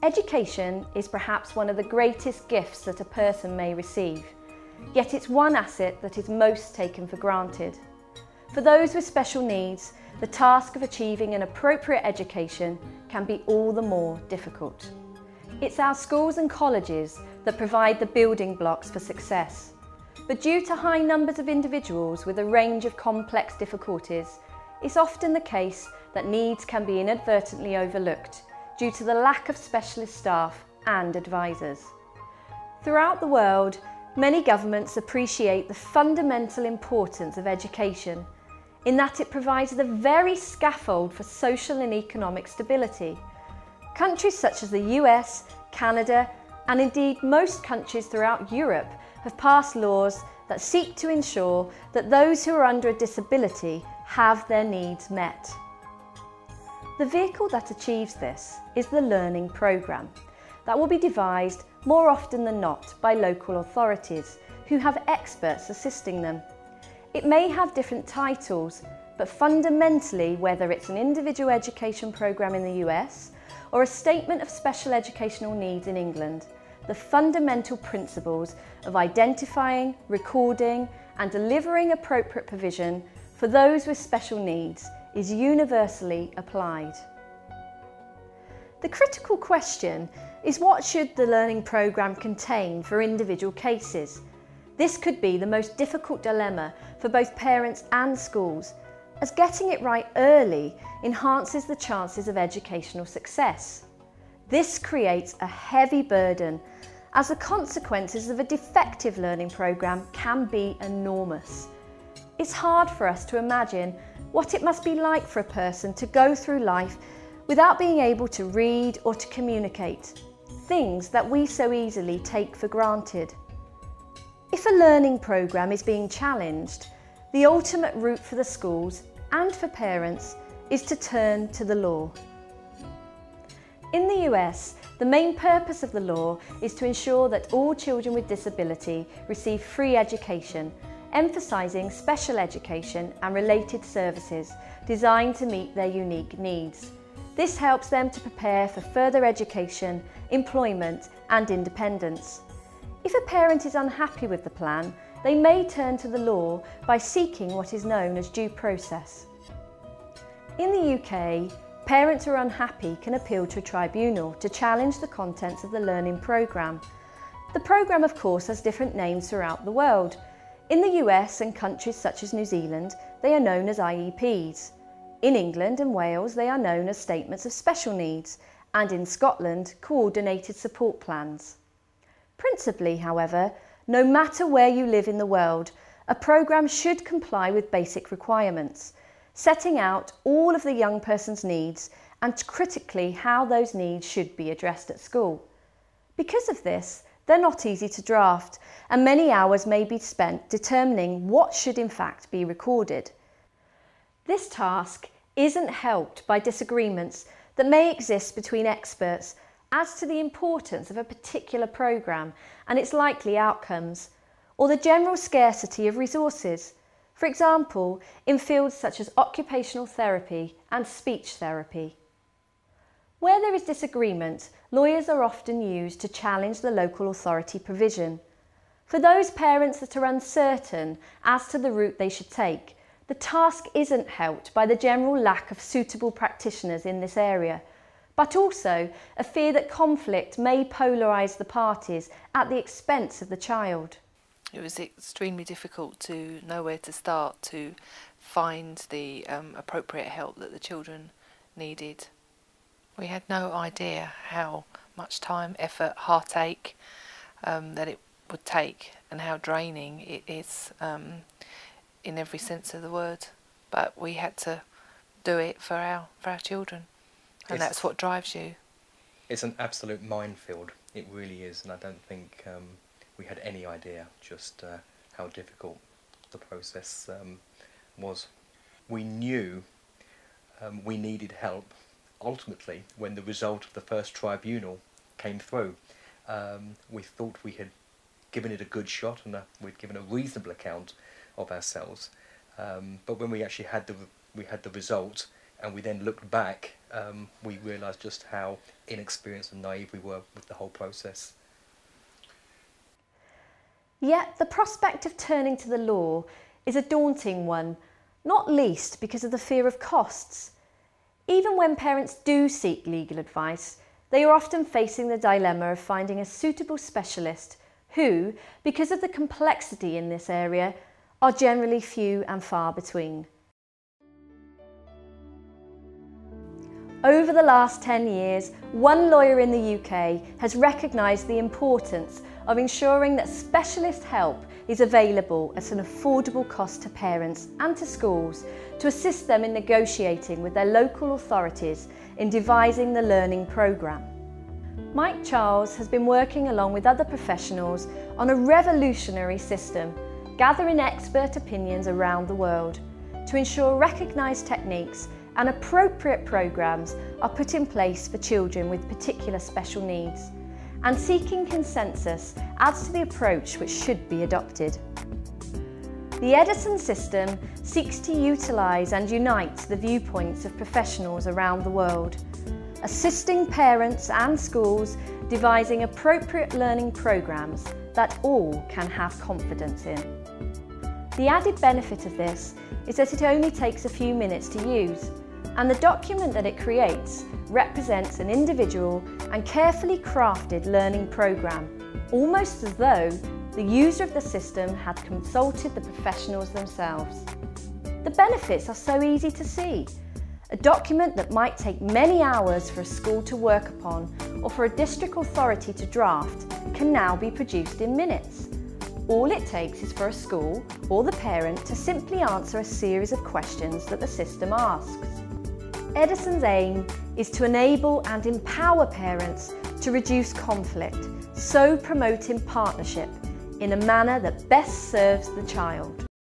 Education is perhaps one of the greatest gifts that a person may receive, yet it's one asset that is most taken for granted. For those with special needs, the task of achieving an appropriate education can be all the more difficult. It's our schools and colleges that provide the building blocks for success. But due to high numbers of individuals with a range of complex difficulties, it's often the case that needs can be inadvertently overlooked due to the lack of specialist staff and advisors. Throughout the world, many governments appreciate the fundamental importance of education, in that it provides the very scaffold for social and economic stability. Countries such as the US, Canada, and indeed most countries throughout Europe have passed laws that seek to ensure that those who are under a disability have their needs met. The vehicle that achieves this is the learning programme that will be devised more often than not by local authorities who have experts assisting them. It may have different titles, but fundamentally, whether it's an individual education programme in the US or a statement of special educational needs in England, the fundamental principles of identifying, recording and delivering appropriate provision for those with special needs is universally applied. The critical question is, what should the learning programme contain for individual cases? This could be the most difficult dilemma for both parents and schools, as getting it right early enhances the chances of educational success. This creates a heavy burden, as the consequences of a defective learning programme can be enormous. It's hard for us to imagine what it must be like for a person to go through life without being able to read or to communicate, things that we so easily take for granted. If a learning programme is being challenged, the ultimate route for the schools and for parents is to turn to the law. In the US, the main purpose of the law is to ensure that all children with disability receive free education, emphasising special education and related services designed to meet their unique needs. This helps them to prepare for further education, employment and independence. If a parent is unhappy with the plan, they may turn to the law by seeking what is known as due process. In the UK, parents who are unhappy can appeal to a tribunal to challenge the contents of the learning programme. The programme, of course, has different names throughout the world. In the US and countries such as New Zealand, they are known as IEPs. In England and Wales, they are known as Statements of Special Needs, and in Scotland, Coordinated Support Plans. Principally, however, no matter where you live in the world, a programme should comply with basic requirements, setting out all of the young person's needs and critically how those needs should be addressed at school. Because of this, they're not easy to draft, and many hours may be spent determining what should in fact be recorded. This task isn't helped by disagreements that may exist between experts as to the importance of a particular programme and its likely outcomes, or the general scarcity of resources, for example, in fields such as occupational therapy and speech therapy. Where there is disagreement, lawyers are often used to challenge the local authority provision. For those parents that are uncertain as to the route they should take, the task isn't helped by the general lack of suitable practitioners in this area, but also a fear that conflict may polarise the parties at the expense of the child. It was extremely difficult to know where to start to find the appropriate help that the children needed. We had no idea how much time, effort, heartache that it would take, and how draining it is in every sense of the word. But we had to do it for our children, and that's what drives you. It's an absolute minefield. It really is, and I don't think we had any idea just how difficult the process was. We knew we needed help. Ultimately, when the result of the first tribunal came through, we thought we had given it a good shot and we'd given a reasonable account of ourselves. But when we actually had the result, and we then looked back we realised just how inexperienced and naive we were with the whole process. Yet the prospect of turning to the law is a daunting one, not least because of the fear of costs. Even when parents do seek legal advice, they are often facing the dilemma of finding a suitable specialist who, because of the complexity in this area, are generally few and far between. Over the last 10 years, one lawyer in the UK has recognised the importance of ensuring that specialist help is available at an affordable cost to parents and to schools to assist them in negotiating with their local authorities in devising the learning programme. Mike Charles has been working along with other professionals on a revolutionary system, gathering expert opinions around the world to ensure recognised techniques and appropriate programmes are put in place for children with particular special needs, and seeking consensus as to the approach which should be adopted. The Edusen system seeks to utilise and unite the viewpoints of professionals around the world, assisting parents and schools devising appropriate learning programmes that all can have confidence in. The added benefit of this is that it only takes a few minutes to use, and the document that it creates represents an individual and carefully crafted learning programme, almost as though the user of the system had consulted the professionals themselves. The benefits are so easy to see. A document that might take many hours for a school to work upon or for a district authority to draft can now be produced in minutes. All it takes is for a school or the parent to simply answer a series of questions that the system asks. Edusen's aim is to enable and empower parents to reduce conflict, so promoting partnership in a manner that best serves the child.